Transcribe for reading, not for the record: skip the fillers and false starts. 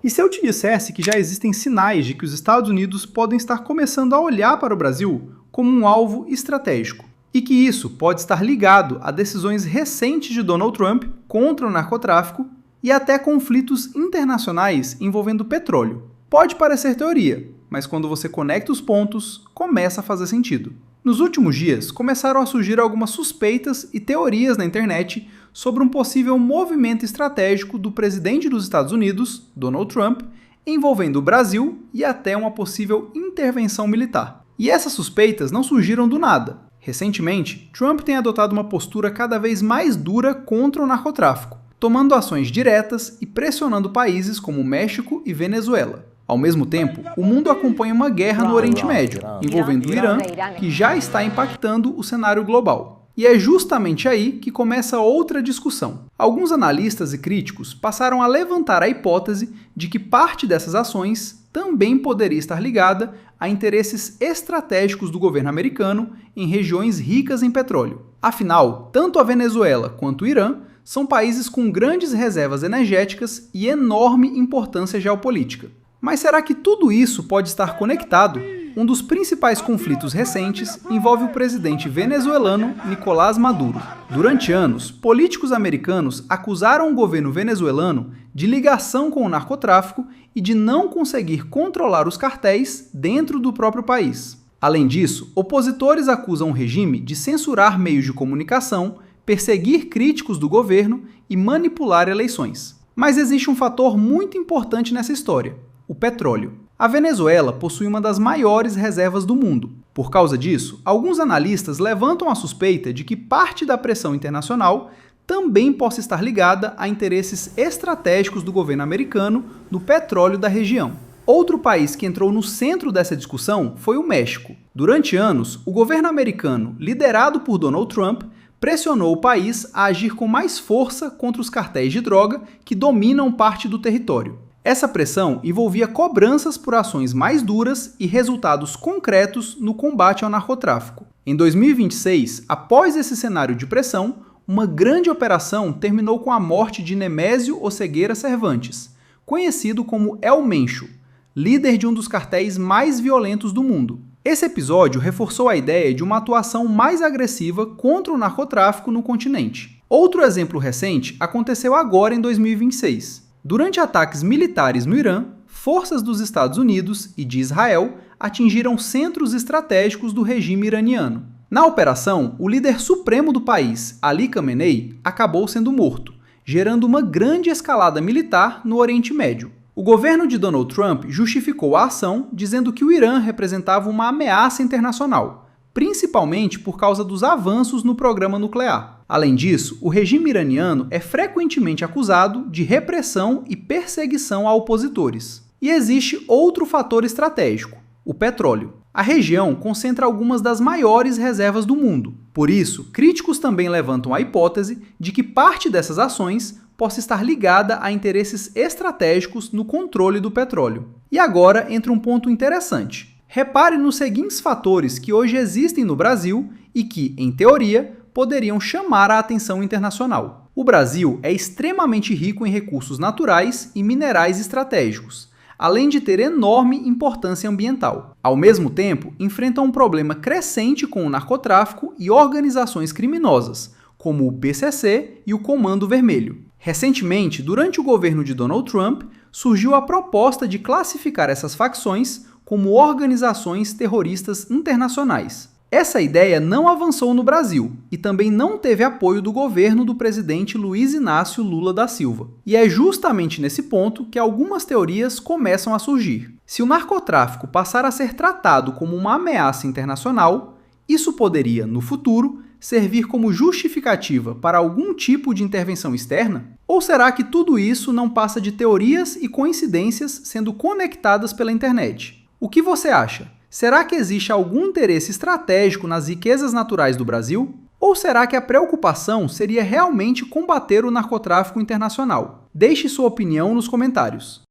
E se eu te dissesse que já existem sinais de que os Estados Unidos podem estar começando a olhar para o Brasil como um alvo estratégico? E que isso pode estar ligado a decisões recentes de Donald Trump contra o narcotráfico e até conflitos internacionais envolvendo petróleo. Pode parecer teoria, mas quando você conecta os pontos, começa a fazer sentido. Nos últimos dias, começaram a surgir algumas suspeitas e teorias na internet sobre um possível movimento estratégico do presidente dos Estados Unidos, Donald Trump, envolvendo o Brasil e até uma possível intervenção militar. E essas suspeitas não surgiram do nada. Recentemente, Trump tem adotado uma postura cada vez mais dura contra o narcotráfico, tomando ações diretas e pressionando países como México e Venezuela. Ao mesmo tempo, o mundo acompanha uma guerra no Oriente Médio, envolvendo o Irã, que já está impactando o cenário global. E é justamente aí que começa outra discussão. Alguns analistas e críticos passaram a levantar a hipótese de que parte dessas ações também poderia estar ligada a interesses estratégicos do governo americano em regiões ricas em petróleo. Afinal, tanto a Venezuela quanto o Irã são países com grandes reservas energéticas e enorme importância geopolítica. Mas será que tudo isso pode estar conectado? Um dos principais conflitos recentes envolve o presidente venezuelano Nicolás Maduro. Durante anos, políticos americanos acusaram o governo venezuelano de ligação com o narcotráfico e de não conseguir controlar os cartéis dentro do próprio país. Além disso, opositores acusam o regime de censurar meios de comunicação, perseguir críticos do governo e manipular eleições. Mas existe um fator muito importante nessa história: o petróleo. A Venezuela possui uma das maiores reservas do mundo. Por causa disso, alguns analistas levantam a suspeita de que parte da pressão internacional também possa estar ligada a interesses estratégicos do governo americano no petróleo da região. Outro país que entrou no centro dessa discussão foi o México. Durante anos, o governo americano, liderado por Donald Trump, pressionou o país a agir com mais força contra os cartéis de droga que dominam parte do território. Essa pressão envolvia cobranças por ações mais duras e resultados concretos no combate ao narcotráfico. Em 2026, após esse cenário de pressão, uma grande operação terminou com a morte de Nemésio Oseguera Cervantes, conhecido como El Mencho, líder de um dos cartéis mais violentos do mundo. Esse episódio reforçou a ideia de uma atuação mais agressiva contra o narcotráfico no continente. Outro exemplo recente aconteceu agora em 2026. Durante ataques militares no Irã, forças dos Estados Unidos e de Israel atingiram centros estratégicos do regime iraniano. Na operação, o líder supremo do país, Ali Khamenei, acabou sendo morto, gerando uma grande escalada militar no Oriente Médio. O governo de Donald Trump justificou a ação dizendo que o Irã representava uma ameaça internacional, principalmente por causa dos avanços no programa nuclear. Além disso, o regime iraniano é frequentemente acusado de repressão e perseguição a opositores. E existe outro fator estratégico: o petróleo. A região concentra algumas das maiores reservas do mundo. Por isso, críticos também levantam a hipótese de que parte dessas ações possa estar ligada a interesses estratégicos no controle do petróleo. E agora entra um ponto interessante. Repare nos seguintes fatores que hoje existem no Brasil e que, em teoria, poderiam chamar a atenção internacional. O Brasil é extremamente rico em recursos naturais e minerais estratégicos, além de ter enorme importância ambiental. Ao mesmo tempo, enfrenta um problema crescente com o narcotráfico e organizações criminosas, como o PCC e o Comando Vermelho. Recentemente, durante o governo de Donald Trump, surgiu a proposta de classificar essas facções como organizações terroristas internacionais. Essa ideia não avançou no Brasil e também não teve apoio do governo do presidente Luiz Inácio Lula da Silva. E é justamente nesse ponto que algumas teorias começam a surgir. Se o narcotráfico passar a ser tratado como uma ameaça internacional, isso poderia, no futuro, servir como justificativa para algum tipo de intervenção externa? Ou será que tudo isso não passa de teorias e coincidências sendo conectadas pela internet? O que você acha? Será que existe algum interesse estratégico nas riquezas naturais do Brasil? Ou será que a preocupação seria realmente combater o narcotráfico internacional? Deixe sua opinião nos comentários.